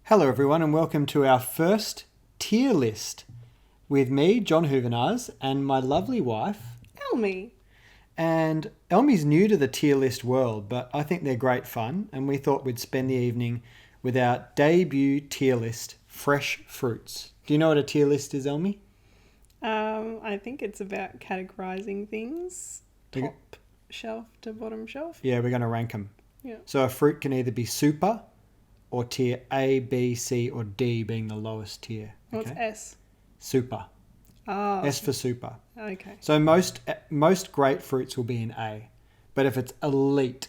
Hello everyone and welcome to our first tier list with me, John Hoovenars, and my lovely wife. Elmie. And Elmie's new to the tier list world, but I think they're great fun and we thought we'd spend the evening with our debut tier list, Fresh Fruits. Do you know what a tier list is, Elmie? I think it's about categorizing things, top shelf to bottom shelf. Yeah, we're going to rank them. Yeah. So a fruit can either be super or tier A, B, C or D being the lowest tier. What's S? Super. Oh, S for super. okay. So most grapefruits will be in A, but if it's elite,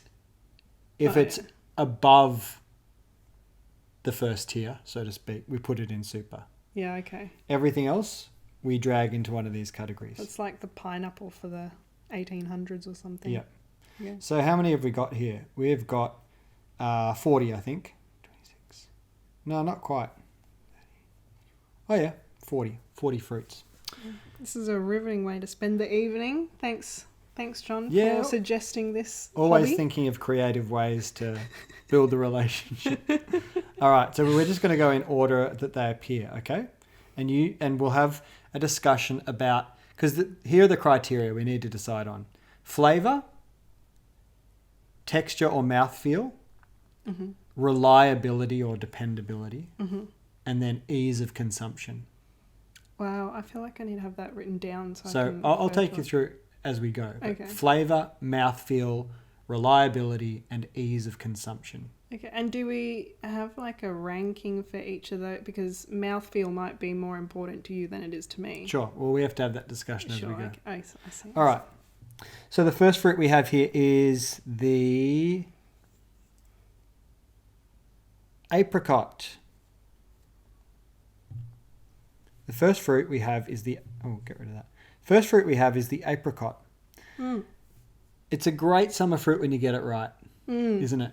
if it's above the first tier, so to speak, we put it in super. Yeah, okay. Everything else we drag into one of these categories. It's like the pineapple for the 1800s or something. Yeah. Yeah. So how many have we got here? We've got 40, I think. 26. No, not quite. Oh yeah, 40. 40 fruits. This is a riveting way to spend the evening. Thanks, John, Yeah. for suggesting this. Always hobby. thinking of creative ways to build the relationship. All right, so we're just going to go in order that they appear, okay? And we'll have a discussion about, because here are the criteria we need to decide on: flavor, texture or mouthfeel, reliability or dependability, and then ease of consumption. Wow, I feel like I need to have that written down. So I'll take you through as we go. Okay. Flavor, mouthfeel, reliability, and ease of consumption. Okay, and do we have like a ranking for each of those? Because mouthfeel might be more important to you than it is to me. Sure. Well, we have to have that discussion as we go. Okay. I see. All right. So the first fruit we have here is the apricot. The first fruit we have is the... Oh, get rid of that. First fruit we have is the apricot. It's a great summer fruit when you get it right, isn't it?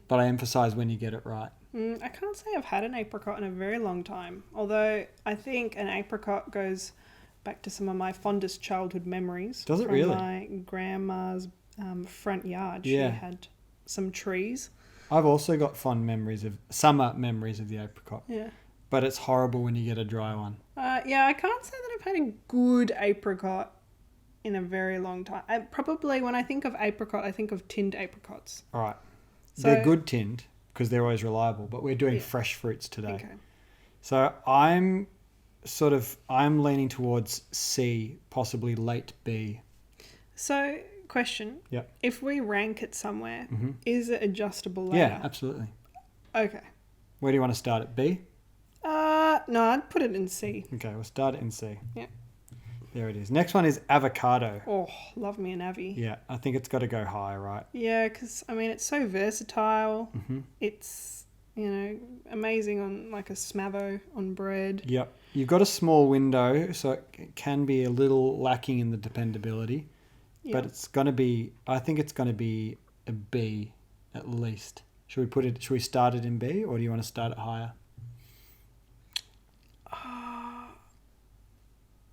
But I emphasize when you get it right. I can't say I've had an apricot in a very long time. Although I think an apricot goes back to some of my fondest childhood memories. Does it from really? My grandma's front yard. Yeah. She had some trees. I've also got fond memories of... Summer memories of the apricot. Yeah. But it's horrible when you get a dry one. Yeah, I can't say that I've had a good apricot in a very long time. Probably when I think of apricot, I think of tinned apricots. All right. So, They're good tinned because they're always reliable, but we're doing fresh fruits today. Okay. So I'm leaning towards C, possibly late B. So, question. Yep. If we rank it somewhere, is it adjustable later? Yeah, absolutely. Okay. Where do you want to start at? B? No, I'd put it in C. Okay, we'll start it in C. Yeah. There it is. Next one is avocado. Oh, love me an Avi. Yeah, I think it's got to go higher, right? Yeah, because, I mean, it's so versatile. It's, amazing on, like, a smavo on bread. Yep. You've got a small window, so it can be a little lacking in the dependability. Yeah. But I think it's going to be a B at least. Should we start it in B, or do you want to start it higher?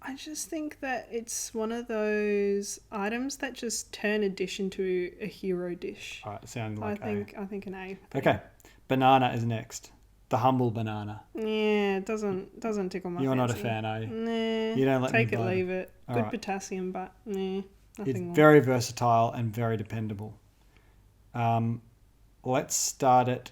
I just think that it's one of those items that just turn a dish into a hero dish. All right, it sounded like I think an A. Okay, banana is next. The humble banana. Yeah, it doesn't tickle my fancy. You're not a fan, are you? Nah. You don't let me take it, buy leave it. All Good right. potassium, but nothing It's more. very versatile and very dependable. Let's start it.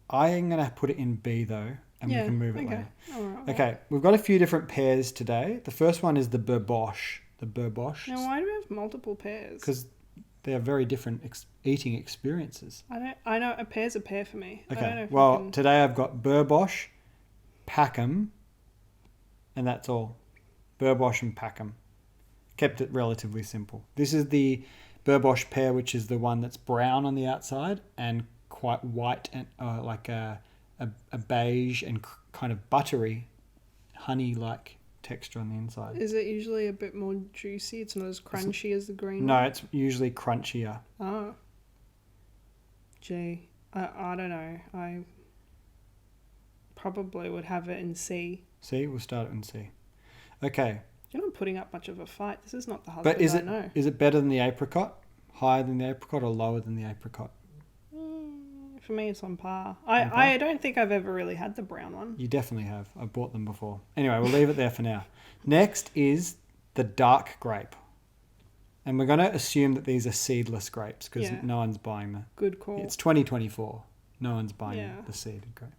I'm going to put it in B though, and we can move it later. All right. Okay, we've got a few different pairs today. The first one is the Burbosh. Now, why do we have multiple pairs? Because they are very different eating experiences. I know a pair's a pair for me. I don't know Okay, if well, I can... today I've got Burbosh, Packham, and that's all. Burbosh and Packham. Kept it relatively simple. This is the Burbosh pear, which is the one that's brown on the outside and quite white and like a beige and kind of buttery, honey-like texture on the inside. Is it usually a bit more juicy? It's not as crunchy as the green No, one? it's usually crunchier. Oh. Gee, I don't know. I probably would have it in C. C, we'll start it in C. Okay, You're not putting up much of a fight. This is not the husband but is I know. it better than the apricot? Higher than the apricot or lower than the apricot? If For me, it's on par. On par? I don't think I've ever really had the brown one. You definitely have. I've bought them before. Anyway, we'll leave it there for now. Next is the dark grape. And we're going to assume that these are seedless grapes because Yeah. no one's buying them. Good call. It's 2024. No one's buying Yeah. the seeded grape.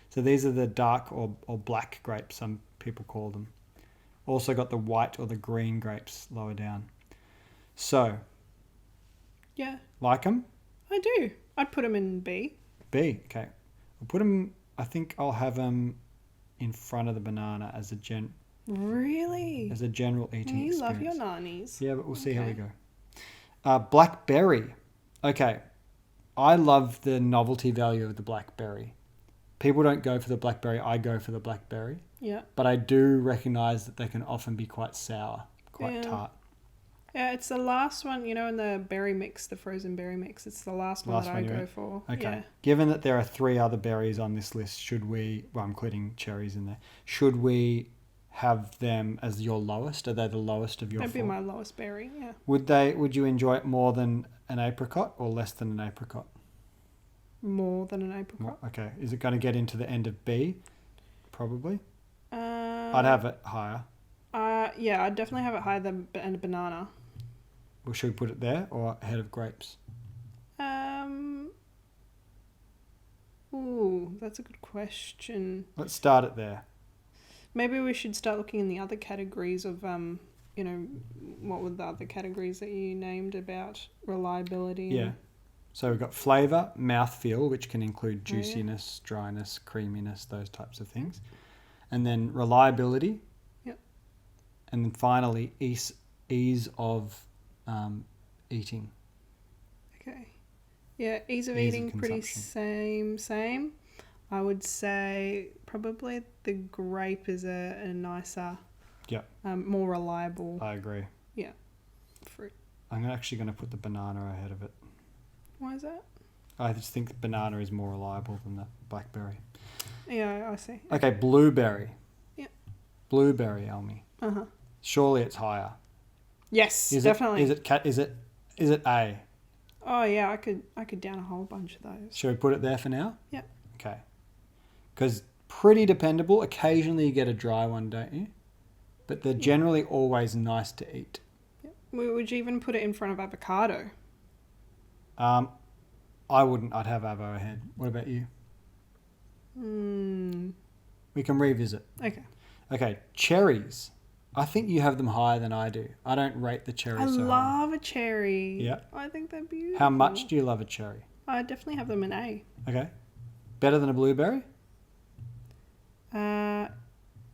So these are the dark or black grapes, some people call them. Also got the white or the green grapes lower down. So, Yeah, like them? I do. I'd put them in B. B. Okay. I'll put them, I think I'll have them in front of the banana as a Really? general eating You experience. love your nannies. Yeah, but we'll see how we Okay. go. Blackberry. Okay. I love the novelty value of the blackberry. People don't go for the blackberry. I go for the blackberry. Yeah. But I do recognise that they can often be quite sour, quite Yeah. tart. Yeah, it's the last one, you know, in the berry mix, the frozen berry mix. It's the last one Last that one I you go went? for. Okay. Yeah. Given that there are 3 other berries on this list, should we, well, including cherries in there, should we have them as your lowest? Are they the lowest of your That'd be 4? my lowest berry, yeah. Would you enjoy it more than an apricot or less than an apricot? More than an apricot. Okay. Is it going to get into the end of B? Probably. Uh, I'd have it higher. Yeah, I'd definitely have it higher than a banana. Or should we put it there or ahead of grapes? Ooh, that's a good question. Let's start it there. Maybe we should start looking in the other categories of, you know, what were the other categories that you named about reliability? Yeah. And, So we've got flavour, mouthfeel, which can include Oh, yeah. juiciness, dryness, creaminess, those types of things. And then reliability. Yep. And then finally, ease of eating. okay. Yeah, ease of Ease of eating, pretty consumption. same. I would say probably the grape is a nicer, Yep. more reliable I agree. fruit. I'm actually going to put the banana ahead of it. Why is that? I just think the banana is more reliable than the blackberry. Yeah, I see. Okay, blueberry. Yep. Blueberry, Elmie. Uh-huh. Surely it's higher. Yes, Is definitely. Is it A? Oh yeah, I could down a whole bunch of those. Should we put it there for now? Yep. Okay. Because pretty dependable. Occasionally you get a dry one, don't you? But they're generally always nice to eat. Yep. Would you even put it in front of avocado? I wouldn't. I'd have avo ahead. What about you? We can revisit. Okay. Okay, cherries. I think you have them higher than I do. I don't rate the cherries I so high. love a cherry. Yeah. I think they're beautiful. How much do you love a cherry? I definitely have them in A. Okay. Better than a blueberry?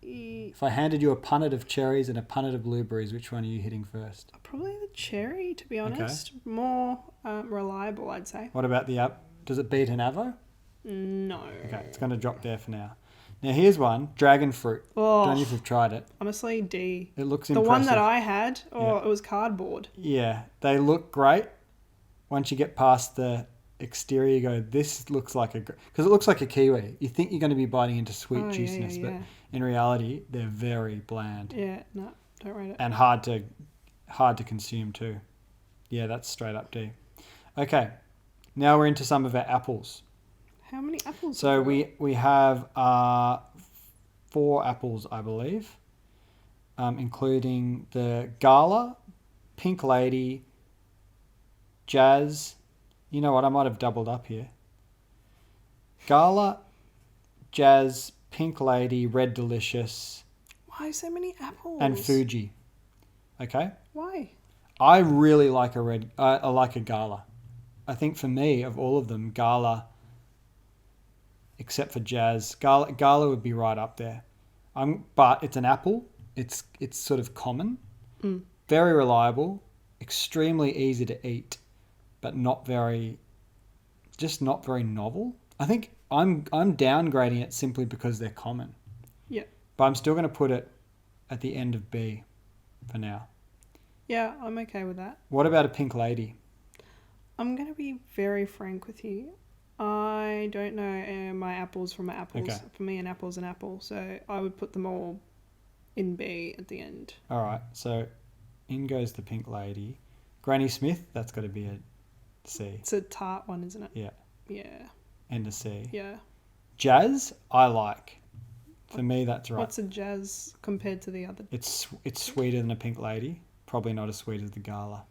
If I handed you a punnet of cherries and a punnet of blueberries, which one are you hitting first? Probably the cherry, to be honest. More reliable, I'd say. What about the app? Does it beat an avo? No. Okay, it's going to drop there for now. Now here's one, dragon fruit. Oh, Don't know if you've tried it. honestly, D. It looks The impressive. one that I had, Yeah. it was cardboard. Yeah, they look great. Once you get past the exterior, you go, this looks like because it looks like a kiwi. You think you're going to be biting into sweet Oh, juiciness, yeah. but in reality, they're very bland Yeah, no, don't rate it. and hard to consume too. Yeah, that's straight up D. Okay, now we're into some of our apples. How many apples? So have we we have 4 apples, I believe, including the Gala, Pink Lady, Jazz. You know what? I might have doubled up here. Gala, Jazz, Pink Lady, Red Delicious, Why so many apples? and Fuji. Okay. Why? I really like I like a Gala. I think for me, of all of them, Gala, except for Jazz, Gala would be right up there. But it's an apple. It's sort of common, very reliable, extremely easy to eat, but not very novel. I think I'm downgrading it simply because they're common. Yeah. But I'm still going to put it at the end of B for now. Yeah, I'm okay with that. What about a Pink Lady? I'm going to be very frank with you. I don't know my apples from my apples. Okay. For me, an apple's an apple. So I would put them all in B at the end. All right, so in goes the Pink Lady. Granny Smith, that's got to be a C. It's a tart one, isn't it? Yeah. Yeah. and a C. Yeah. Jazz, I like. For me, that's right. What's a jazz compared to the other? It's sweeter than a pink lady. Probably not as sweet as the gala.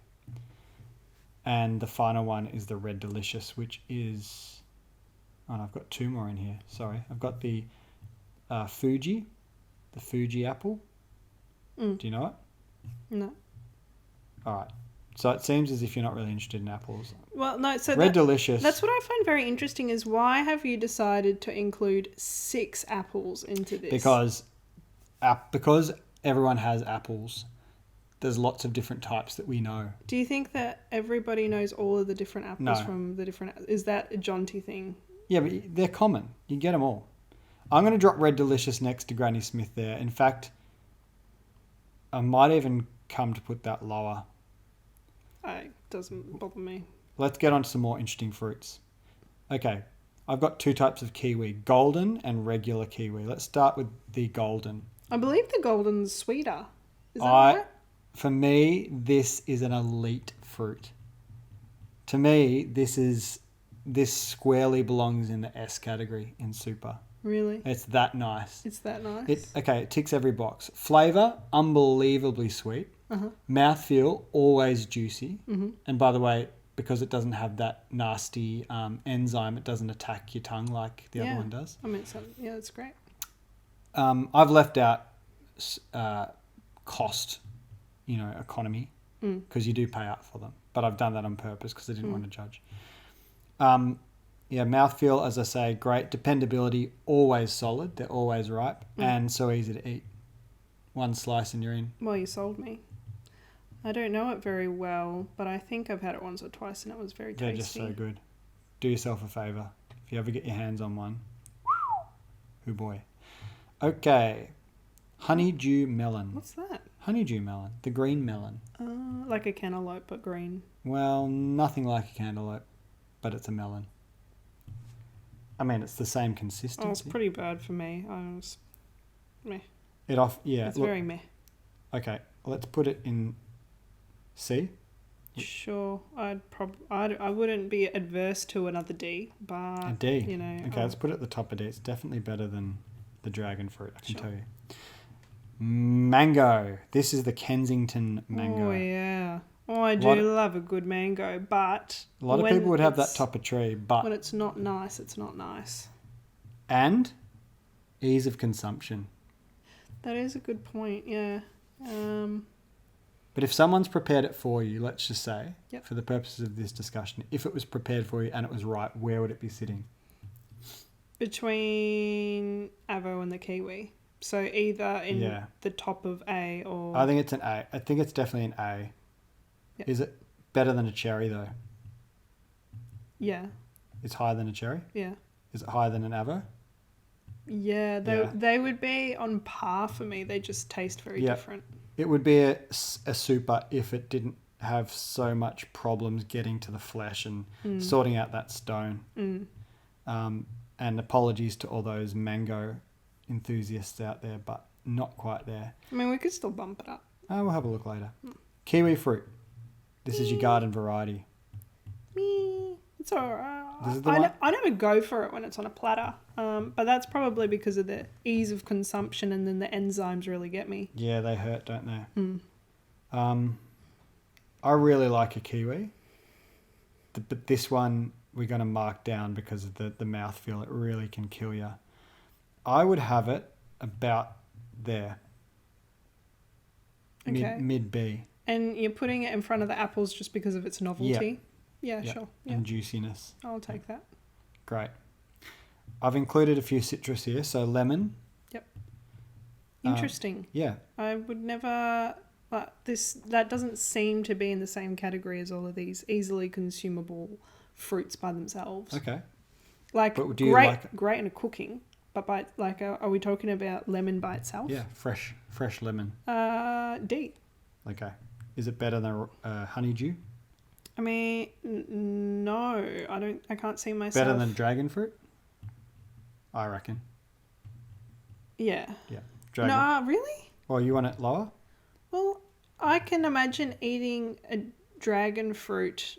And the final one is the red delicious, which is... Oh, no, I've got two more in here. Sorry. I've got the Fuji, the Fuji apple. Do you know it? No. All right. So it seems as if you're not really interested in apples. Well, no. So Red delicious. That's what I find very interesting is why have you decided to include 6 apples into this? Because everyone has apples. There's lots of different types that we know. Do you think that everybody knows all of the different apples from the different... Is that a jaunty thing? Yeah, but they're common. You get them all. I'm going to drop Red Delicious next to Granny Smith there. In fact, I might even come to put that lower. It doesn't bother me. Let's get on to some more interesting fruits. Okay, I've got 2 types of kiwi, golden and regular kiwi. Let's start with the golden. I believe the golden's sweeter. Is that right? For me, this is an elite fruit. To me, this squarely belongs in the S category in super. Really? It's that nice. It's that nice? It ticks every box. Flavour, unbelievably sweet. Mouthfeel, always juicy. And by the way, because it doesn't have that nasty enzyme, it doesn't attack your tongue like the other one does. I mean, yeah, that's great. I've left out cost, economy, because you do pay out for them. But I've done that on purpose because I didn't want to judge. Mouthfeel, as I say, great. Dependability, always solid. They're always ripe and so easy to eat. One slice and you're in. Well, you sold me. I don't know it very well, but I think I've had it once or twice and it was very tasty. They're just so good. Do yourself a favour. If you ever get your hands on one. Oh boy. Okay. Honeydew melon. What's that? Honeydew melon. The green melon. Like a cantaloupe, but green. Well, nothing like a cantaloupe, but it's a melon. I mean, it's the same consistency. Oh, it's pretty bad for me. Meh. It's very meh. Okay, let's put it in C. Sure, I wouldn't be adverse to another D, but A D. Okay, let's put it at the top of D. It's definitely better than the dragon fruit, I can tell you. Mango. This is the Kensington mango. Oh yeah. Oh, I do love a good mango, but a lot of people would have that top of tree, but when it's not nice, it's not nice. And ease of consumption. That is a good point. Yeah. But if someone's prepared it for you, let's just say, Yep. for the purposes of this discussion, if it was prepared for you and it was right, where would it be sitting? Between Avo and the kiwi. So either in the top of A or... I think it's an A. I think it's definitely an A. Yep. Is it better than a cherry, though? Yeah. It's higher than a cherry? Yeah. Is it higher than an Avo? Yeah, they would be on par for me. They just taste very different. It would be a super if it didn't have so much problems getting to the flesh and sorting out that stone. And apologies to all those mango enthusiasts out there, but not quite there. I mean, we could still bump it up. We'll have a look later. Kiwi fruit. This is your garden variety. It's all right. This is the one? I never go for it when it's on a platter, but that's probably because of the ease of consumption and then the enzymes really get me. Yeah, they hurt, don't they? I really like a kiwi, but this one we're going to mark down because of the mouthfeel. It really can kill you. I would have it about there. Okay. Mid B. And you're putting it in front of the apples just because of its novelty? Yeah, sure. Yeah. And juiciness. I'll take that. Great. I've included a few citrus here, so lemon. Yep. Interesting. Yeah. I would never... that doesn't seem to be in the same category as all of these easily consumable fruits by themselves. Okay. Great in cooking, but are we talking about lemon by itself? Yeah, fresh lemon. D. Okay. Is it better than honeydew? I mean, no, I can't see myself. Better than dragon fruit? I reckon. Yeah. Yeah. Dragon. No, really? Well, you want it lower? Well, I can imagine eating a dragon fruit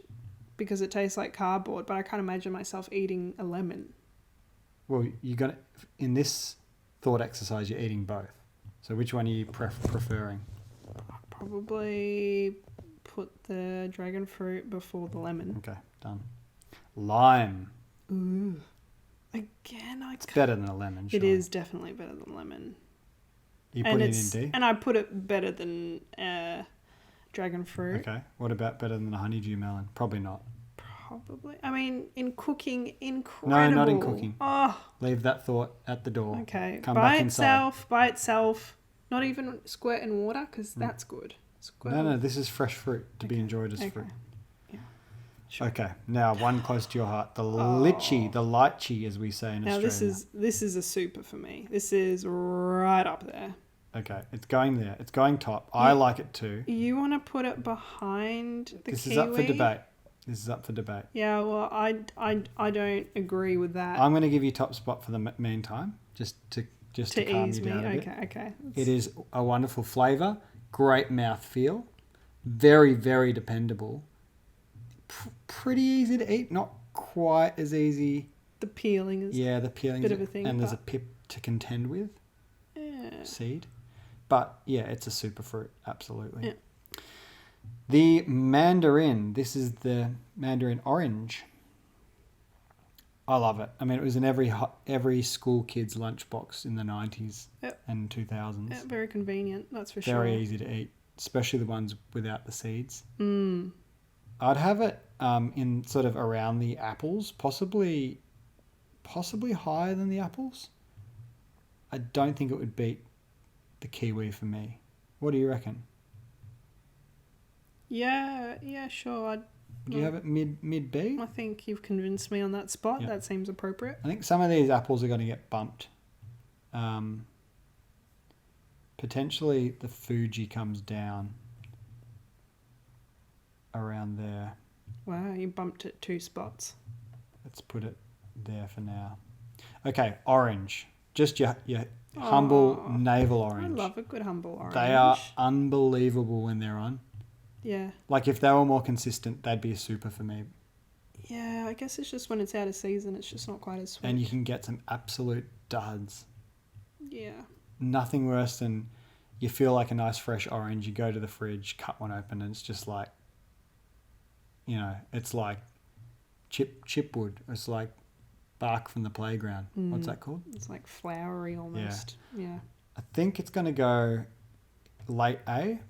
because it tastes like cardboard, but I can't imagine myself eating a lemon. Well, in this thought exercise, you're eating both. So which one are you preferring? Probably put the dragon fruit before the lemon. Okay, done. Lime. Ooh. Again, It's better than a lemon, sure. It is definitely better than lemon. You put it in D? And I put it better than dragon fruit. Okay. What about better than a honeydew melon? Probably not. Probably. I mean, in cooking, incredible. No, not in cooking. Oh. Leave that thought at the door. Okay. Come back inside. By itself. Not even squirt in water, because that's good. No, this is fresh fruit to be enjoyed as fruit. Yeah. Sure. Okay, now one close to your heart. The lychee, as we say in Australia. Now this is a super for me. This is right up there. Okay, it's going there. It's going top. I like it too. You want to put it behind the kiwi? This is up for debate. Yeah, well, I don't agree with that. I'm going to give you top spot for the meantime, just to calm ease you down me. a bit. Okay. It is a wonderful flavour, great mouth feel, very, very dependable, pretty easy to eat, not quite as easy. The peeling is the peeling a bit of a thing. And there's a pip to contend with. Yeah. Seed. But yeah, it's a super fruit, absolutely. Yeah. The mandarin. This is the mandarin orange. I love it. I mean, it was in every school kid's lunchbox in the 90s and 2000s. Yeah, very convenient, that's for sure. Very easy to eat, especially the ones without the seeds. Mm. I'd have it in sort of around the apples, possibly higher than the apples. I don't think it would beat the kiwi for me. What do you reckon? Yeah, sure. Do you have it mid B? I think you've convinced me on that spot. Yeah. That seems appropriate. I think some of these apples are going to get bumped. Potentially the Fuji comes down around there. Wow, you bumped it 2 spots. Let's put it there for now. Okay, orange. Just your humble navel orange. I love a good humble orange. They are unbelievable when they're on. Yeah. Like if they were more consistent, they'd be a super for me. Yeah, I guess it's just when it's out of season, it's just not quite as sweet. And you can get some absolute duds. Yeah. Nothing worse than you feel like a nice fresh orange, you go to the fridge, cut one open, and it's just like, it's like chipwood. It's like bark from the playground. What's that called? It's like flowery almost. Yeah. I think it's going to go late A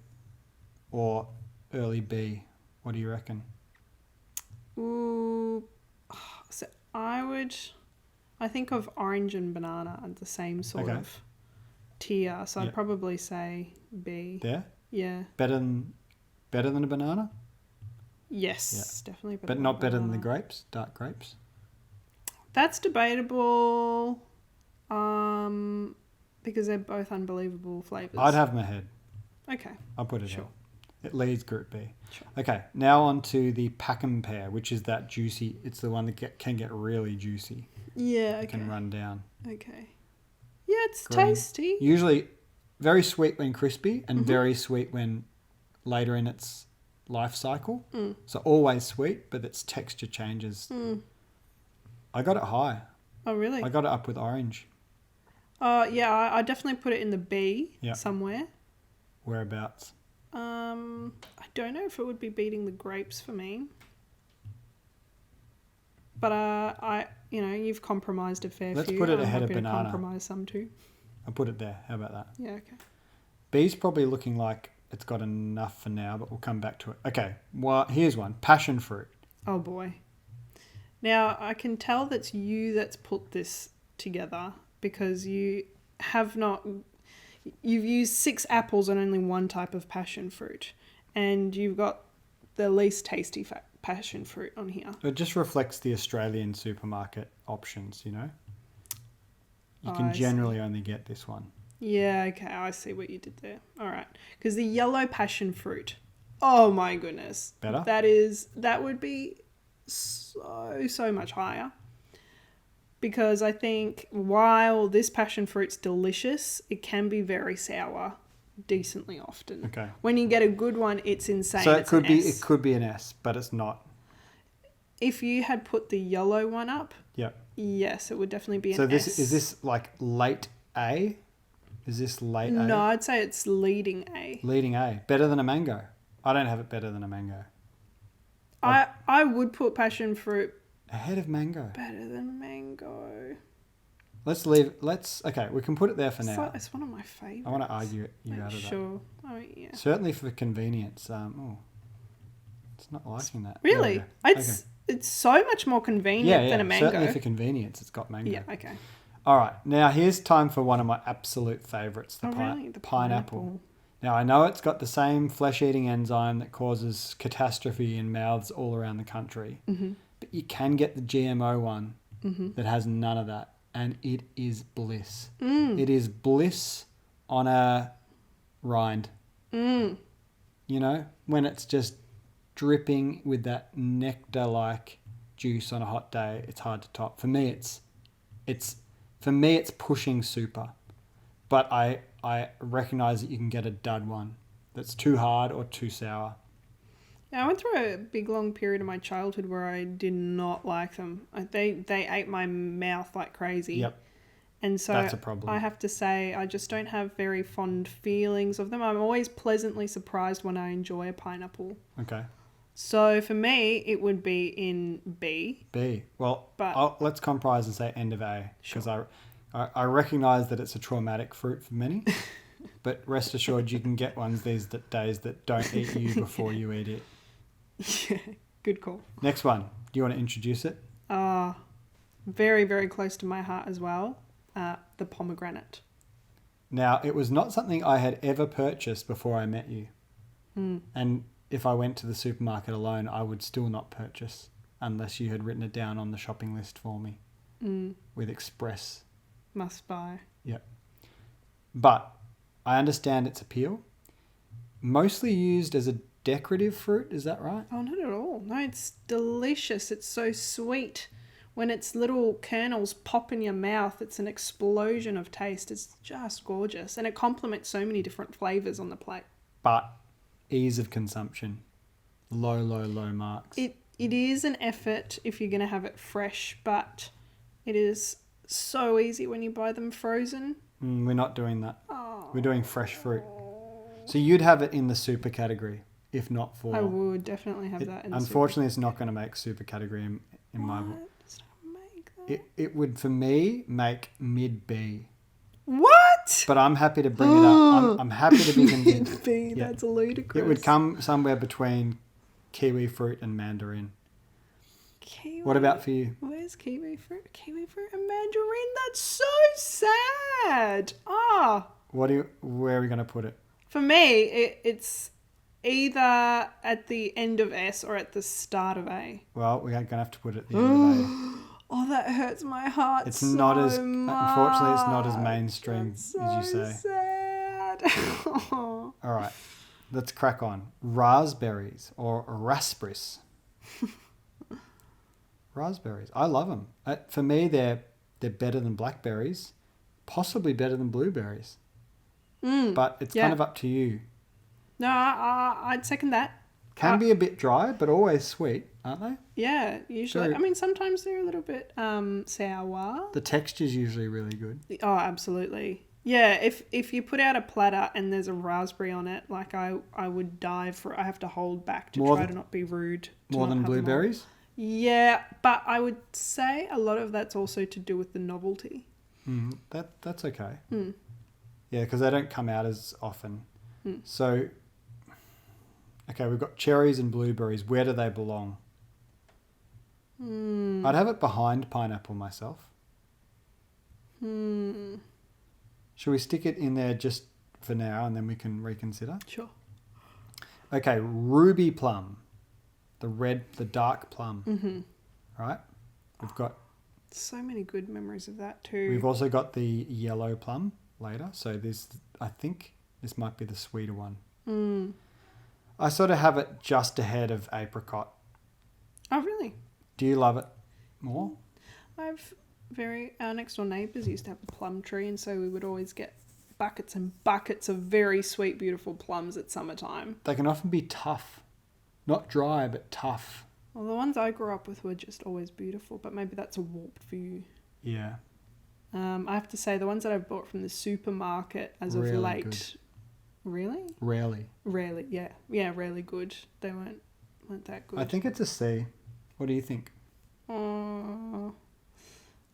or early B. What do you reckon? Ooh. So I think of orange and banana at the same sort of tier. So I'd probably say B. There? Yeah. Better than a banana? Yes, definitely better. But not better than the grapes, dark grapes? That's debatable, because they're both unbelievable flavours. I'd have them ahead. Okay. I'll put it Sure. in. It leads Group B. Sure. Okay, now on to the Packham pear, which is that juicy. It's the one that can get really juicy. Yeah, okay. It can run down. Okay. Yeah, it's Green. tasty. Usually very sweet when crispy and very sweet when later in its life cycle. So always sweet, but its texture changes. I got it high. Oh, really? I got it up with orange. Yeah, I definitely put it in the B somewhere. Whereabouts? I don't know if it would be beating the grapes for me. But you've compromised a fair few. Let's put it I'm ahead of happy to banana. compromise some too. I'll put it there. How about that? Yeah, okay. B's probably looking like it's got enough for now, but we'll come back to it. Okay, well, here's one. Passion fruit. Oh, boy. Now, I can tell that's you that's put this together because you've used 6 apples and only 1 type of passion fruit. And you've got the least tasty passion fruit on here. It just reflects the Australian supermarket options, You can generally only get this one. Yeah, okay, I see what you did there. All right. Because the yellow passion fruit, oh my goodness. Better? That would be so much higher. Because I think while this passion fruit's delicious, it can be very sour decently often. Okay. When you get a good one, it's insane. So it could be but it's not. If you had put the yellow one up, Yep. yes, it would definitely be an So this S. is this like late A? Is this late A? No, I'd say it's leading A. Leading A. Better than a mango. I don't have it better than a mango. I would put passion fruit Ahead of mango. better than mango. Okay, we can put it there for now. It's one of my favourites. I want to argue you out of that. Sure. Oh, yeah. Certainly for convenience. It's not liking that. Really? It's so much more convenient than a mango. Certainly for convenience, it's got mango. Yeah, okay. All right, now here's time for one of my absolute favourites, the The pineapple. Now, I know it's got the same flesh-eating enzyme that causes catastrophe in mouths all around the country, but you can get the GMO one that has none of that, and it is bliss. It is bliss on a rind. You know, when it's just dripping with that nectar-like juice on a hot day, it's hard to top. For me, it's pushing super, but I recognise that you can get a dud one that's too hard or too sour. Yeah, I went through a big long period of my childhood where I did not like them. They ate my mouth like crazy. Yep. And so That's a problem. I have to say I just don't have very fond feelings of them. I'm always pleasantly surprised when I enjoy a pineapple. Okay. So for me, it would be in B. B. Well, But let's comprise and say end of A, because I recognise that it's a traumatic fruit for many, but rest assured you can get ones these days that don't eat you before you eat it. Yeah, good call. Next one. Do you want to introduce it? Very, very close to my heart as well. The pomegranate. Now, it was not something I had ever purchased before I met you. And if I went to the supermarket alone, I would still not purchase unless you had written it down on the shopping list for me with express. Must buy. Yep. But I understand its appeal. Mostly used as a decorative fruit, is that right? Oh, not at all. No, it's delicious. It's so sweet. When its little kernels pop in your mouth, it's an explosion of taste. It's just gorgeous. And it complements so many different flavours on the plate. But ease of consumption. Low marks. It is an effort if you're going to have it fresh, but it is so easy when you buy them frozen. We're not doing that. Oh. We're doing fresh fruit. So you'd have it in the super category, if not for... I would definitely have that in the unfortunately, it's not going to make super category in my book. Does it make that? It would, for me, make mid B. What? But I'm happy to bring it up. I'm happy to be convinced. Mid B, Yeah. that's ludicrous. It would come somewhere between kiwi fruit and mandarin. Kiwi. What about for you? Where's kiwi fruit? Kiwi fruit and mandarin? That's so sad. Where are we going to put it? For me, it's either at the end of S or at the start of A. Well, we're going to have to put it at the end of A. Oh, that hurts my heart. It's so not as much. unfortunately it's not as mainstream That's so as you say. Sad. All right, let's crack on. Raspberries or raspberries. Raspberries, I love them. For me, they're better than blackberries, possibly better than blueberries. But it's kind of up to you. No, I'd second that. Can be a bit dry, but always sweet, aren't they? Yeah, usually. So- I mean, sometimes they're a little bit sour. The texture's usually really good. Oh, absolutely. Yeah, if you put out a platter and there's a raspberry on it, like I would dive for it. I have to hold back to try to not be rude. to More not than have them all. blueberries? Yeah, but I would say a lot of that's also to do with the novelty. That's okay. Yeah, because they don't come out as often. So, okay, we've got cherries and blueberries. Where do they belong? I'd have it behind pineapple myself. Should we stick it in there just for now and then we can reconsider? Sure. Okay, ruby plum. The dark plum. Right? We've got... So many good memories of that too. We've also got the yellow plum later. So I think this might be the sweeter one. I sort of have it just ahead of apricot. Oh, really? Do you love it more? Our next door neighbours used to have a plum tree, and so we would always get buckets and buckets of very sweet, beautiful plums at summertime. They can often be tough. Not dry, but tough. Well, the ones I grew up with were just always beautiful, but maybe that's a warped view. Yeah. I have to say, the ones that I've bought from the supermarket as of Really late, good. really, Rarely. rarely good. They weren't that good. I think it's a C. What do you think?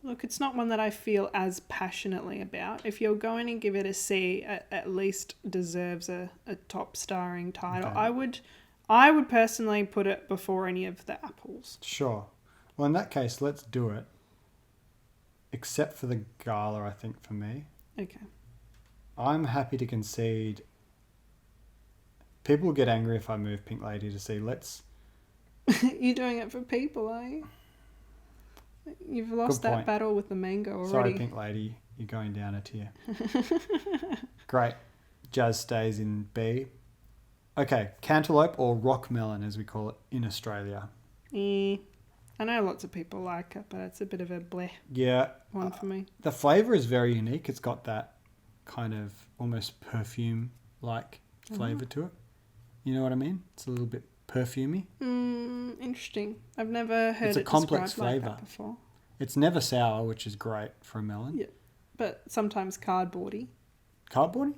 Look, it's not one that I feel as passionately about. If you're going to give it a C, at least deserves a top starring title. Okay. I would personally put it before any of the apples. Sure. Well, in that case, let's do it. Except for the gala, I think, for me. Okay. I'm happy to concede. People will get angry if I move Pink Lady to C. You're doing it for people, are you? You've lost Good that point. battle with the mango already. Sorry, Pink Lady. You're going down a tier. Great. Jazz stays in B. Okay. Cantaloupe or rock melon, as we call it in Australia. I know lots of people like it, but it's a bit of a bleh Yeah. one for me. The flavour is very unique. It's got that kind of almost perfume-like flavour to it. You know what I mean? It's a little bit perfumey. Interesting. I've never heard It's a it complex described like flavour. that before. It's never sour, which is great for a melon. Yeah. But sometimes cardboardy. Cardboardy?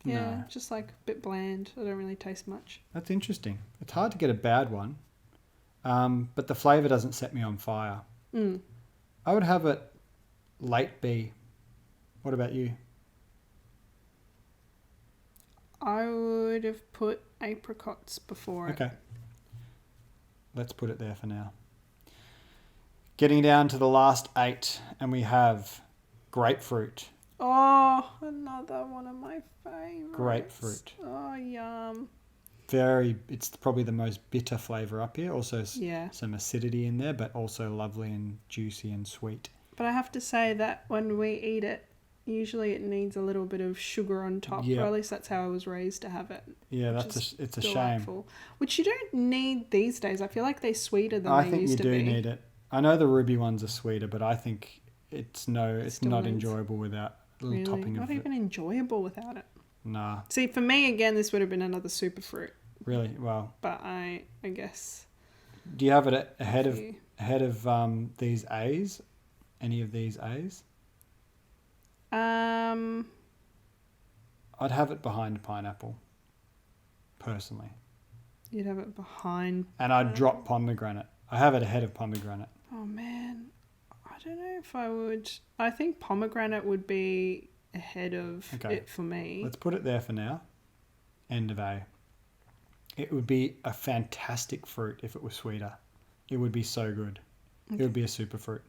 Yeah, No. just like a bit bland. I don't really taste much. That's interesting. It's hard to get a bad one, but the flavour doesn't set me on fire. I would have it late B. What about you? I would have put apricots before it. Okay. Let's put it there for now. Getting down to the last 8, and we have grapefruit. Oh, another one of my favourites. Grapefruit. Oh, yum. It's probably the most bitter flavour up here. Also Yeah. some acidity in there, but also lovely and juicy and sweet. But I have to say that when we eat it, usually it needs a little bit of sugar on top. Yeah. Or at least that's how I was raised to have it. Yeah, Which it's a is shame. delightful. Which you don't need these days. I feel like they're sweeter than I they think used you to do be. need it. I know the ruby ones are sweeter, but I think it's Still not needs- enjoyable without a little Really? topping Not of even enjoyable without it. Nah, See, for me, again, this would have been another superfruit. really. Well, But I guess... do you have it ahead of you- these A's? Any of these A's? Um, I'd have it behind pineapple, personally, you'd have it behind... and I'd drop pomegranate. I have it ahead of pomegranate. Oh, man. I don't know if I would... I think pomegranate would be ahead of Okay. it for me. Let's put it there for now. End of A. It would be a fantastic fruit if it was sweeter. It would be so good. It would be a super fruit.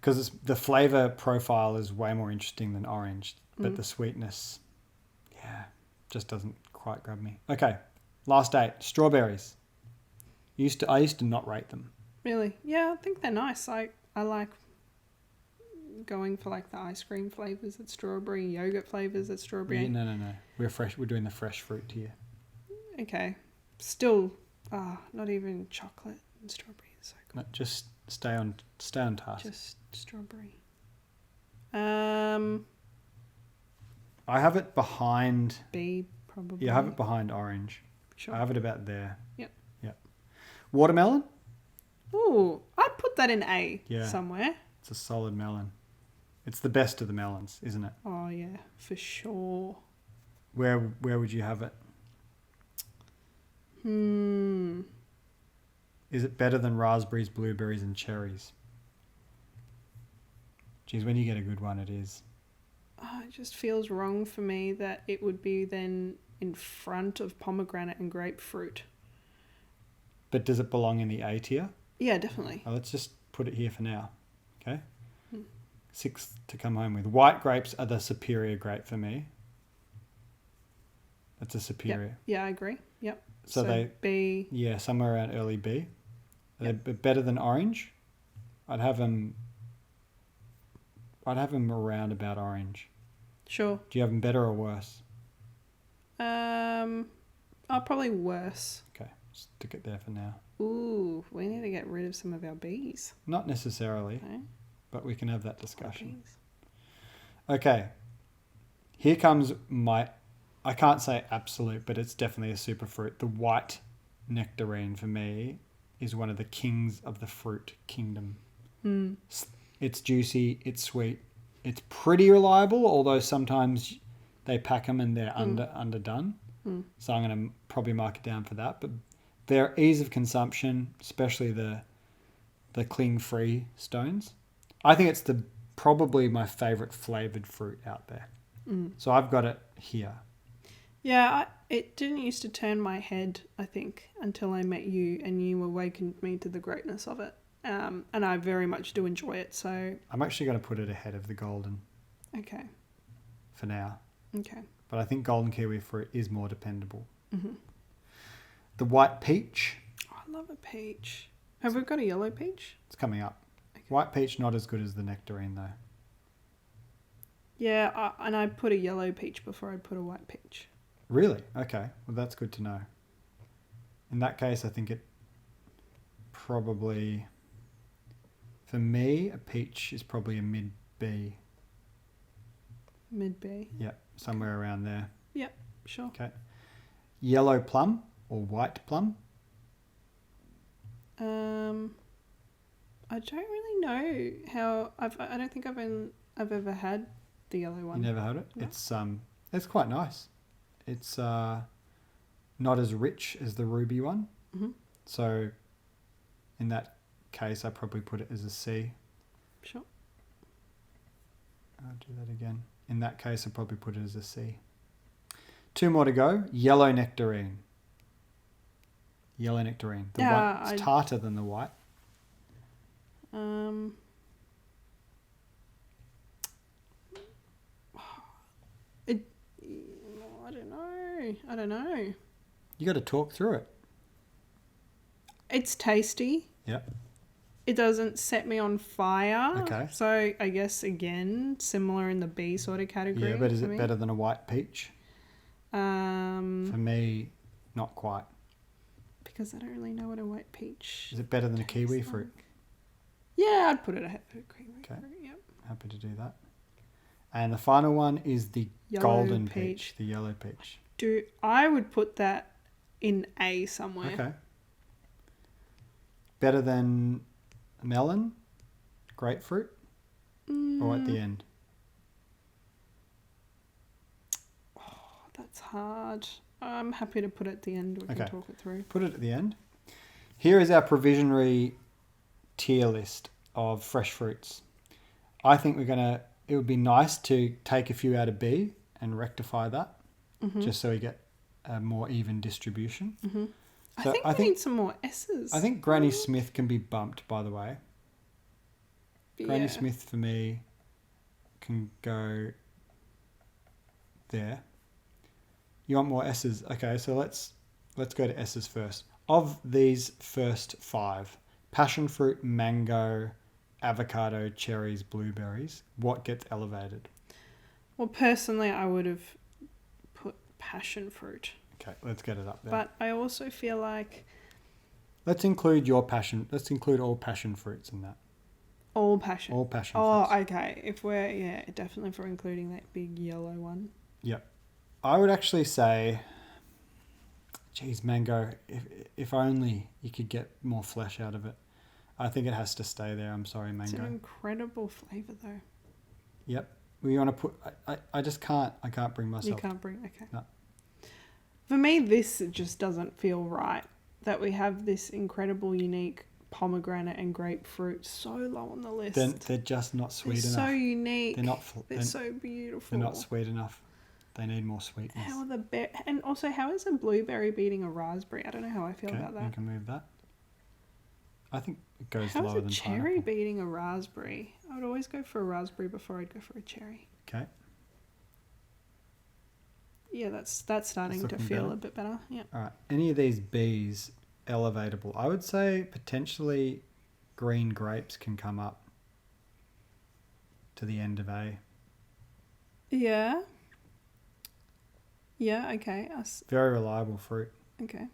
Because the flavour profile is way more interesting than orange, but the sweetness, just doesn't quite grab me. Okay, last 8. Strawberries. I used to not rate them. Really? Yeah, I think they're nice. I like going for like the ice cream flavours at strawberry, yogurt flavours at strawberry. Yeah, no. We're doing the fresh fruit here. Okay. Still, not even chocolate and strawberry is so good. No, just stay on task. Just strawberry. I have it behind. B probably. Yeah, I have it behind orange. Sure. I have it about there. Yep. Watermelon. Ooh, I'd put that in A Yeah. somewhere. It's a solid melon. It's the best of the melons, isn't it? Oh yeah, for sure. Where would you have it? Is it better than raspberries, blueberries, and cherries? Geez, when you get a good one, it is. Oh, it just feels wrong for me that it would be then in front of pomegranate and grapefruit. But does it belong in the A tier? Yeah, definitely. Oh, let's just put it here for now. Okay? 6 to come home with. White grapes are the superior grape for me. That's a superior. Yeah, I agree. Yep. So they... B. Yeah, somewhere around early B. They're better than orange. I'd have them around about orange. Sure. Do you have them better or worse? Probably worse. Okay, stick it there for now. Ooh, we need to get rid of some of our B's. Not necessarily, Okay. but we can have that discussion. B's. Okay, here comes my... I can't say absolute, but it's definitely a super fruit. The white nectarine for me is one of the kings of the fruit kingdom. Mm. It's juicy, it's sweet, it's pretty reliable, although sometimes they pack them and they're underdone. So I'm going to probably mark it down for that. But their ease of consumption, especially the cling-free stones, I think it's probably my favourite flavoured fruit out there. So I've got it here. Yeah, it didn't used to turn my head, I think, until I met you and you awakened me to the greatness of it. And I very much do enjoy it. So I'm actually going to put it ahead of the golden okay, for now. okay. But I think golden kiwi fruit is more dependable. Mm-hmm. The white peach. Oh, I love a peach. Have we got a yellow peach? It's coming up. Okay. White peach not as good as the nectarine though. Yeah, and I put a yellow peach before I put a white peach. Really? Okay. Well, that's good to know. In that case, I think it probably, for me, a peach is probably a mid B. Mid B. Yep, somewhere around there. Yep, sure. Okay. Yellow plum or white plum? I don't really know how. I don't think I've ever had the yellow one. You never had it? No. It's quite nice. It's not as rich as the ruby one. Mm-hmm. So in that case, I probably put it as a C. Sure. I'll do that again. In that case, I'd probably put it as a C. 2 more to go. Yellow nectarine. Yellow nectarine. The white, it's tartar than the white. I don't know. You got to talk through it. It's tasty. Yep. It doesn't set me on fire. Okay. So I guess again, similar in the B sort of category. Yeah, but is it better than a white peach? For me, not quite. Because I don't really know what a white peach Is it better than a kiwi like. fruit? Yeah, I'd put it ahead of a kiwi Okay. fruit. Yep. Happy to do that. And the final one is the Yellow golden peach. peach, the yellow peach. I would put that in A somewhere. Okay. Better than melon, grapefruit, or at the end? Oh, that's hard. I'm happy to put it at the end. We can talk it through. Put it at the end. Here is our provisionary tier list of fresh fruits. I think it would be nice to take a few out of B and rectify that, just so we get a more even distribution. Mm-hmm. So I think we need some more S's. I think Granny Smith can be bumped, by the way. Yeah. Granny Smith for me can go there. You want more S's? Okay, so let's go to S's first. Of these first 5, passion fruit, mango, avocado, cherries, blueberries, what gets elevated? Well, personally, I would have put passion fruit. Okay, let's get it up there. But I also feel like Let's include all passion fruits in that. all passion. All passion Oh, fruits. okay. Definitely if we're including that big yellow one. Yep. I would actually say, geez, mango, if only you could get more flesh out of it. I think it has to stay there. I'm sorry, mango. It's an incredible flavour, though. Yep. We want to put... I just can't. I can't bring myself... You can't bring... Okay. No. For me, this just doesn't feel right. That we have this incredible, unique pomegranate and grapefruit so low on the list. They're just not sweet They're enough. so unique. They're so beautiful. They're not sweet enough. They need more sweetness. How are and also, how is a blueberry beating a raspberry? I don't know how I feel about You that. can move that. I think it goes How lower is a than cherry pineapple. beating a raspberry? I would always go for a raspberry before I'd go for a cherry. Okay. Yeah, that's starting to looking feel better. a bit better. Yeah. All right. Any of these Bs elevatable? I would say potentially green grapes can come up to the end of A. Yeah. Yeah, okay. Very reliable fruit. Okay.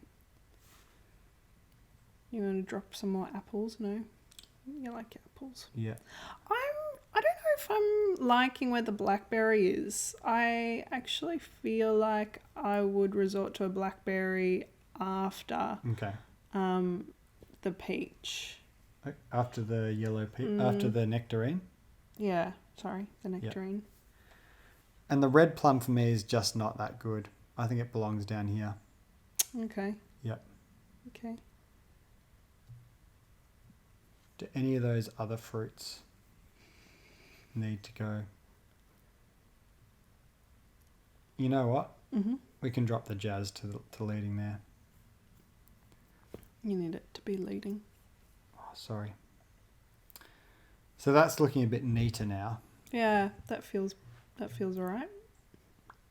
You want to drop some more apples? No? You like apples? Yeah. I don't know if I'm liking where the blackberry is. I actually feel like I would resort to a blackberry after Okay. the peach. After the yellow after the nectarine. Yeah, sorry, the nectarine. And the red plum for me is just not that good. I think it belongs down here. Okay. Yep. Okay. Do any of those other fruits need to go? You know what? Mm-hmm. We can drop the jazz to leading there. You need it to be leading. Oh, sorry. So that's looking a bit neater now. Yeah, that feels alright.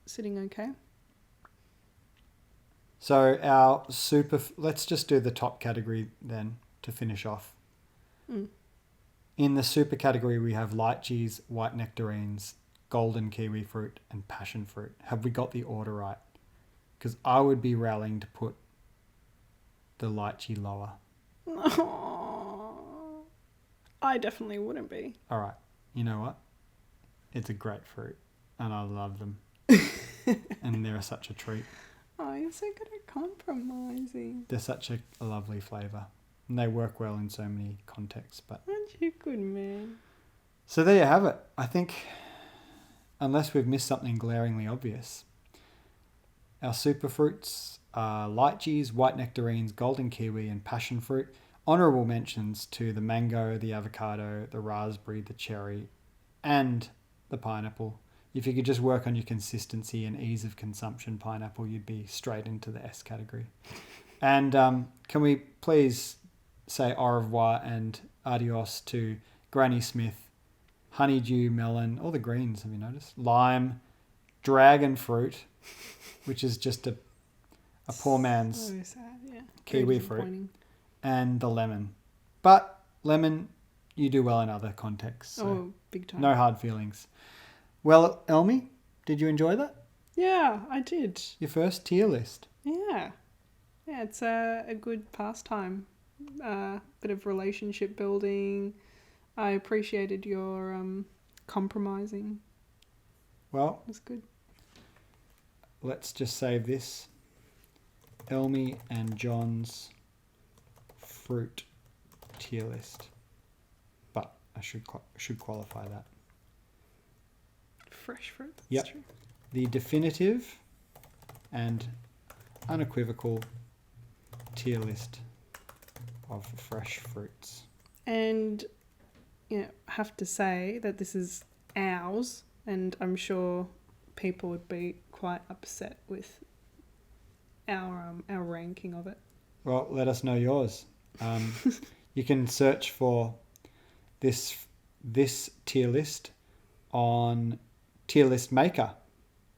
Sitting okay. So our let's just do the top category then to finish off. In the super category, we have lychees, white nectarines, golden kiwi fruit, and passion fruit. Have we got the order right? Because I would be rallying to put the lychee lower. I definitely wouldn't be. All right. You know what? It's a great fruit, and I love them. And they're such a treat. Oh, you're so good at compromising. They're such a lovely flavour. And they work well in so many contexts. But Aren't you good, man? so there you have it. I think, unless we've missed something glaringly obvious, our super fruits are lychees, white nectarines, golden kiwi, and passion fruit. Honourable mentions to the mango, the avocado, the raspberry, the cherry, and the pineapple. If you could just work on your consistency and ease of consumption, pineapple, you'd be straight into the S category. And can we please say au revoir and adios to Granny Smith, honeydew melon, all the greens, have you noticed? Lime, dragon fruit, which is just a poor man's So sad, yeah. kiwi Very fruit, disappointing. and the lemon. But lemon, you do well in other contexts. So Oh, big time. no hard feelings. Well, Elmie, did you enjoy that? Yeah, I did. Your first tier list. Yeah. Yeah, it's a good pastime. Bit of relationship building. I appreciated your compromising. Well, It was good. let's just save this. Elmie and Jon's fruit tier list. But I should qualify that. Fresh fruit, that's Yep. true. The definitive and unequivocal tier list of fresh fruits. And have to say that this is ours, and I'm sure people would be quite upset with our ranking of it. Well, let us know yours. You can search for this tier list on Tier List Maker.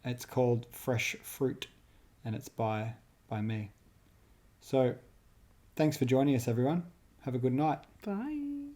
It's called Fresh Fruit, and it's by me. So, thanks for joining us, everyone. Have a good night. Bye.